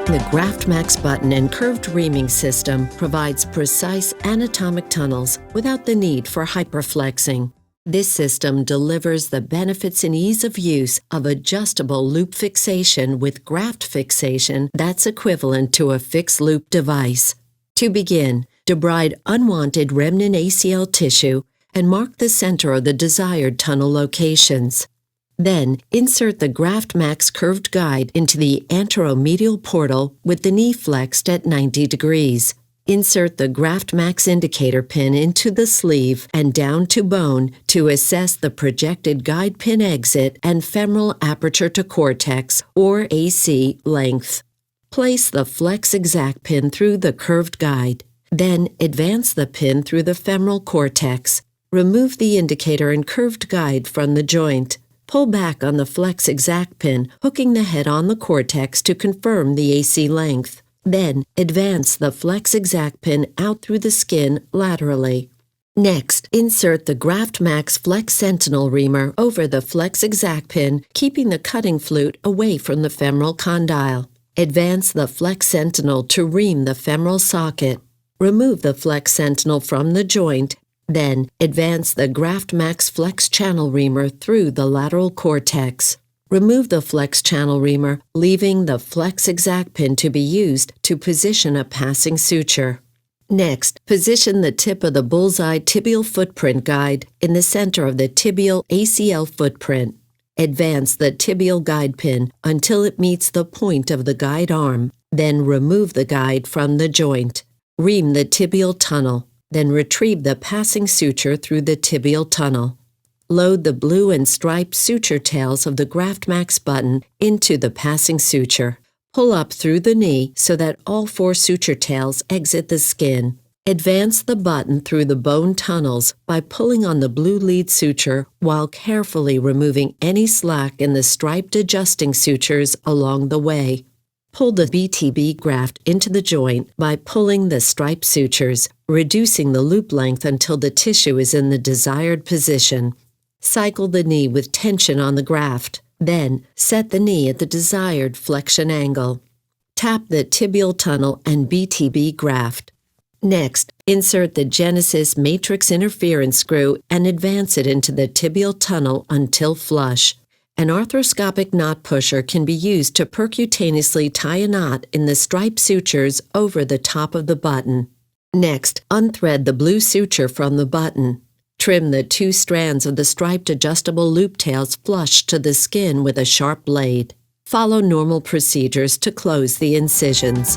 The graftmax button and curved reaming system provides precise anatomic tunnels without the need for hyperflexing. This system delivers the benefits and ease of use of adjustable loop fixation with graft fixation that's equivalent to a fixed loop device. To begin, debride unwanted remnant ACL tissue and mark the center of the desired tunnel locations. Then, insert the graftmax curved guide into the anteromedial portal with the knee flexed at 90 degrees. Insert the graftmax indicator pin into the sleeve and down to bone to assess the projected guide pin exit and femoral aperture to cortex, or AC, length. Place the flex exact pin through the curved guide. Then, advance the pin through the femoral cortex. Remove the indicator and curved guide from the joint. Pull back on the flex exact pin, hooking the head on the cortex to confirm the AC length. Then, advance the flex exact pin out through the skin laterally. Next, insert the graftmax flex sentinel reamer over the flex exact pin, keeping the cutting flute away from the femoral condyle. Advance the flex sentinel to ream the femoral socket. Remove the flex sentinel from the joint. Then, advance the graftmax flex channel reamer through the lateral cortex. Remove the flex channel reamer, leaving the flex exact pin to be used to position a passing suture. Next, position the tip of the bullseye tibial footprint guide in the center of the tibial ACL footprint. Advance the tibial guide pin until it meets the point of the guide arm. Then remove the guide from the joint. Ream the tibial tunnel. Then retrieve the passing suture through the tibial tunnel. Load the blue and striped suture tails of the graftmax button into the passing suture. Pull up through the knee so that all 4 suture tails exit the skin. Advance the button through the bone tunnels by pulling on the blue lead suture while carefully removing any slack in the striped adjusting sutures along the way. Pull the BTB graft into the joint by pulling the striped sutures, reducing the loop length until the tissue is in the desired position. Cycle the knee with tension on the graft. Then, set the knee at the desired flexion angle. Tap the tibial tunnel and BTB graft. Next, insert the Genesis matrix interference screw and advance it into the tibial tunnel until flush. An arthroscopic knot pusher can be used to percutaneously tie a knot in the striped sutures over the top of the button. Next, unthread the blue suture from the button. Trim the 2 strands of the striped adjustable loop tails flush to the skin with a sharp blade. Follow normal procedures to close the incisions.